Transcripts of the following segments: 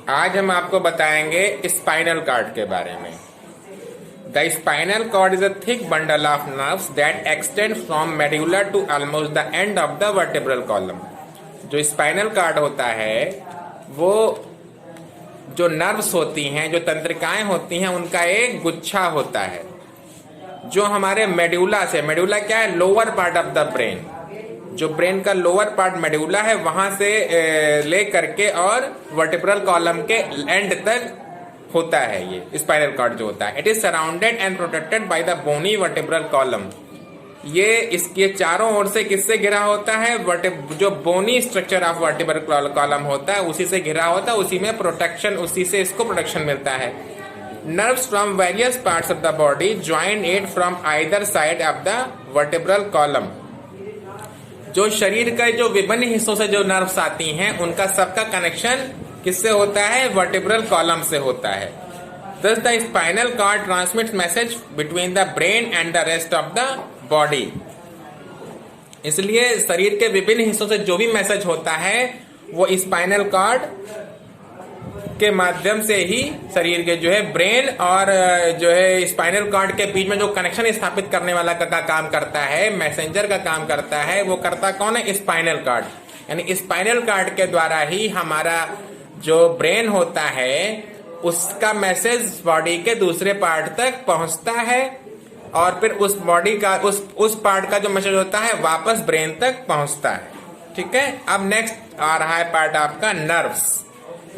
आज हम आपको बताएंगे स्पाइनल कॉर्ड के बारे में। The spinal cord is a thick bundle of nerves that extend from medulla to almost the end of the vertebral column. जो स्पाइनल कॉर्ड होता है वो जो नर्व्स होती हैं, जो तंत्रिकाएं होती हैं, उनका एक गुच्छा होता है जो हमारे मेडुला से, मेडुला क्या है, lower part of the brain, जो ब्रेन का लोअर पार्ट मेडुला है वहां से ले करके और वर्टिब्रल कॉलम के एंड तक होता है ये स्पाइनल कॉर्ड जो होता है। It is surrounded and protected by the bony vertebral column. ये इसके चारों ओर से किससे घिरा होता है, जो bony structure of vertebral column होता है उसी से घिरा होता है, उसी में प्रोटेक्शन, उसी से इसको प्रोटेक्शन मिलता है। Nerves from various parts of the body join it from either side of the vertebral column. जो शरीर के जो विभिन्न हिस्सों से जो नर्व्स आती हैं उनका सबका कनेक्शन किससे होता है, वर्टिब्रल कॉलम से होता है। Thus the spinal cord transmits message between the brain and the rest of the body। इसलिए शरीर के विभिन्न हिस्सों से जो भी मैसेज होता है वो स्पाइनल कॉर्ड के माध्यम से ही शरीर के जो है ब्रेन और जो है स्पाइनल कॉर्ड के बीच में जो कनेक्शन स्थापित करने वाला का काम करता है, मैसेंजर का काम करता है, वो करता कौन है, स्पाइनल कॉर्ड। यानी स्पाइनल कॉर्ड के द्वारा ही हमारा जो ब्रेन होता है उसका मैसेज बॉडी के दूसरे पार्ट तक पहुंचता है और फिर उस बॉडी का उस पार्ट का जो मैसेज होता है वापस ब्रेन तक पहुंचता है। ठीक है, अब नेक्स्ट आ रहा है पार्ट आपका नर्व्स।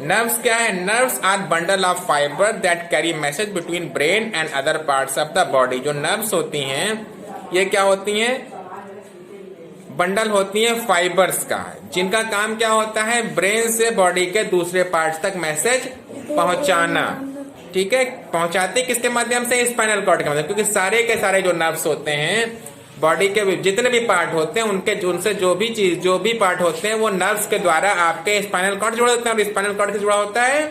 नर्व्स क्या है, nerves are bundle of fibre that carry message between brain and other parts of the body. जो नर्व्स होती हैं ये क्या होती हैं, बंडल होती हैं फाइबर्स का, जिनका काम क्या होता है, ब्रेन से बॉडी के दूसरे पार्ट्स तक मैसेज पहुंचाना। ठीक है, पहुंचाते किसके माध्यम से, स्पाइनल कॉर्ड के माध्यम, क्योंकि सारे के सारे जो नर्व्स होते हैं बॉडी के जितने भी पार्ट होते हैं उनसे जो भी पार्ट होते हैं वो नर्व्स के द्वारा आपके स्पाइनल कॉर्ड जुड़े होते हैं। और स्पाइनल कॉर्ड से जुड़ा होता है,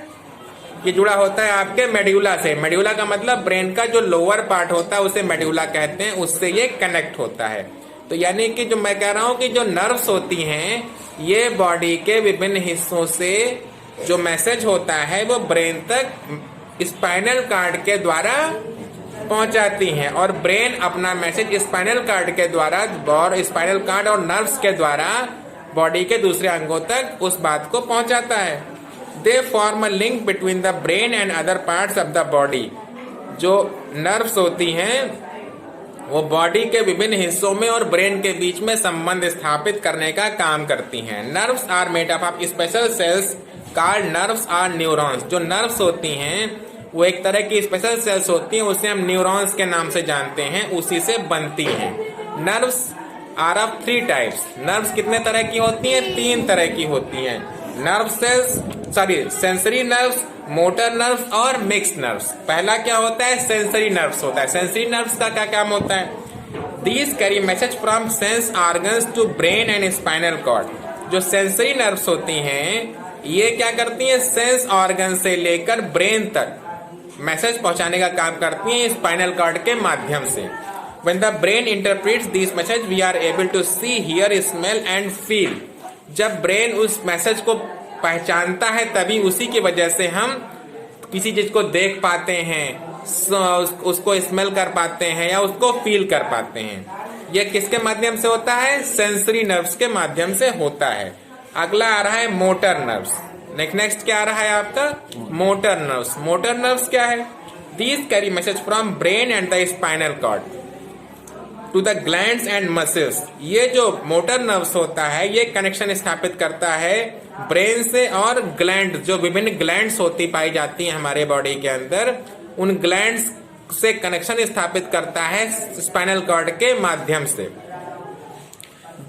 ये जुड़ा होता है आपके मेडुला से। मेडुला का मतलब ब्रेन का जो लोअर पार्ट होता है उसे मेडुला कहते हैं, उससे ये कनेक्ट होता है। तो यानी कि जो मैं कह रहा हूं कि जो नर्व्स होती हैं ये बॉडी के विभिन्न हिस्सों से जो मैसेज होता है वो ब्रेन तक स्पाइनल कॉर्ड के द्वारा पहुंचाती हैं और ब्रेन अपना मैसेज स्पाइनल कॉर्ड के द्वारा और स्पाइनल कॉर्ड और नर्व्स के द्वारा बॉडी के दूसरे अंगों तक उस बात को पहुंचाता है। They form a link between the brain and other parts of the body. जो नर्व्स होती हैं वो बॉडी के विभिन्न हिस्सों में और ब्रेन के बीच में संबंध स्थापित करने का काम करती हैं। Nerves are made up of special cells called nerves are neurons. जो नर्व्स होती हैं वो एक तरह की स्पेशल सेल्स होती हैं, उसे हम न्यूरॉन्स के नाम से जानते हैं, उसी से बनती हैं। Nerves are of 3 types. Nerves कितने तरह की होती हैं, 3 तरह की होती हैं। Nerve cells, sensory nerves, motor nerves और मिक्स्ड नर्व्स। पहला क्या होता है, सेंसरी नर्व्स होता है। सेंसरी नर्व्स का क्या काम होता है, these carry message from sense organs to brain and spinal cord. जो सेंसरी नर्व्स होती हैं ये क्या करती हैं, सेंस ऑर्गन से लेकर ब्रेन तक मैसेज पहुंचाने का काम करती हैं स्पाइनल कॉर्ड के माध्यम से। When the brain interprets these message, we are able to see, hear, smell and feel। जब ब्रेन उस मैसेज को पहचानता है तभी उसी की वजह से हम किसी चीज को देख पाते हैं, उसको स्मेल कर पाते हैं या उसको फील कर पाते हैं। यह किसके माध्यम से होता है, सेंसरी नर्व्स के माध्यम से होता है। अगला आ रहा है मोटर नर्व्स। नेक्स्ट क्या आ रहा है आपका, मोटर नर्व्स। मोटर नर्व्स क्या है, these carry message from brain and the spinal cord to the glands and muscles. ये जो मोटर नर्व्स होता है ये कनेक्शन स्थापित करता है ब्रेन से और ग्लैंड, जो विभिन्न ग्लैंड्स होती पाई जाती हैं हमारे बॉडी के अंदर, उन ग्लैंड्स से कनेक्शन स्थापित करता है स्पाइनल कॉर्ड के माध्यम से।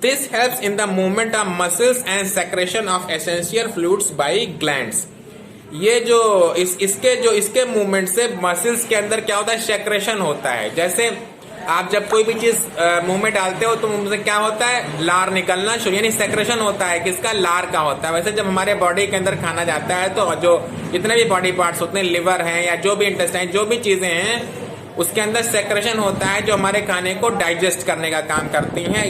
This helps in the movement of muscles and secretion of essential fluids by glands। ये जो इसके मूवमेंट से मसल्स के अंदर क्या होता है, सेक्रेशन होता है। जैसे आप जब कोई भी चीज मुंह में डालते हो तो मुंह से क्या होता है, लार निकलना शुरू, यानी सेक्रेशन होता है, किसका, लार का होता है। वैसे जब हमारे बॉडी के अंदर खाना जाता है तो जो जितने भी बॉडी पार्ट्स होते हैं, लिवर है या जो भी इंटेस्टाइन, जो भी चीजें हैं, उसके अंदर सेक्रेशन होता है जो हमारे खाने को डाइजेस्ट करने का काम करती हैं।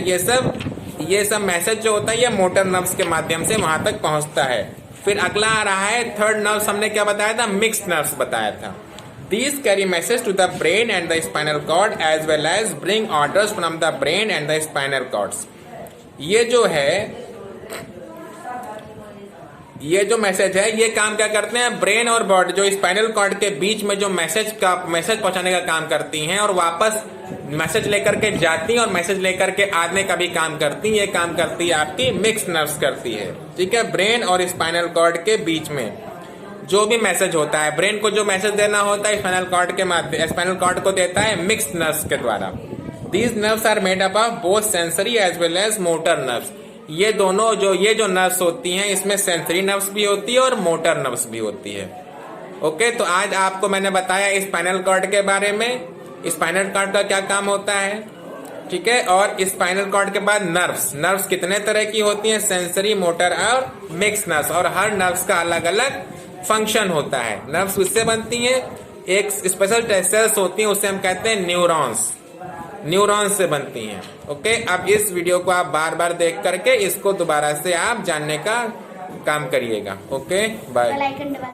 ये सब मैसेज जो होता है ये मोटर नर्व्स के माध्यम से वहां तक पहुंचता है। फिर अगला आ रहा है थर्ड नर्व्स, हमने क्या बताया था, मिक्स्ड नर्व्स बताया था। These carry message to the brain and the spinal cord as well as bring orders from the brain and the spinal cords. ये जो है, ये जो मैसेज है, ये काम क्या करते हैं, ब्रेन और बॉडी जो स्पाइनल कॉर्ड के बीच में जो मैसेज पहुंचाने का काम करती हैं और वापस मैसेज लेकर के जाती हैं और मैसेज लेकर के आने का भी काम करती हैं। ये काम करती है आपकी मिक्स नर्व्स करती है, ठीक है। ब्रेन और स्पाइनल कॉर्ड के बीच में जो भी मैसेज होता है, ब्रेन को जो मैसेज देना होता है स्पाइनल कॉर्ड के माध्यम, स्पाइनल कॉर्ड को देता है मिक्स्ड नर्व्स के द्वारा। These nerves are made up of both sensory as well as motor nerves. ये दोनों ये जो नर्व्स होती हैं, इसमें सेंसरी नर्व्स भी होती है और मोटर नर्व्स भी होती है। ओके, तो आज आपको मैंने बताया स्पाइनल कॉर्ड के बारे में, स्पाइनल कॉर्ड का क्या काम होता है, ठीक है। और स्पाइनल कॉर्ड के बाद नर्व्स कितने तरह की होती हैं, सेंसरी, मोटर और मिक्स नर्व्स, और हर नर्व्स का अलग अलग फंक्शन होता है। नर्व्स उससे बनती हैं, एक स्पेशल सेल्स होती हैं, उससे हम कहते हैं न्यूरॉन्स से बनती हैं। ओके, अब इस वीडियो को आप बार बार देख करके इसको दोबारा से आप जानने का काम करिएगा। Okay, bye.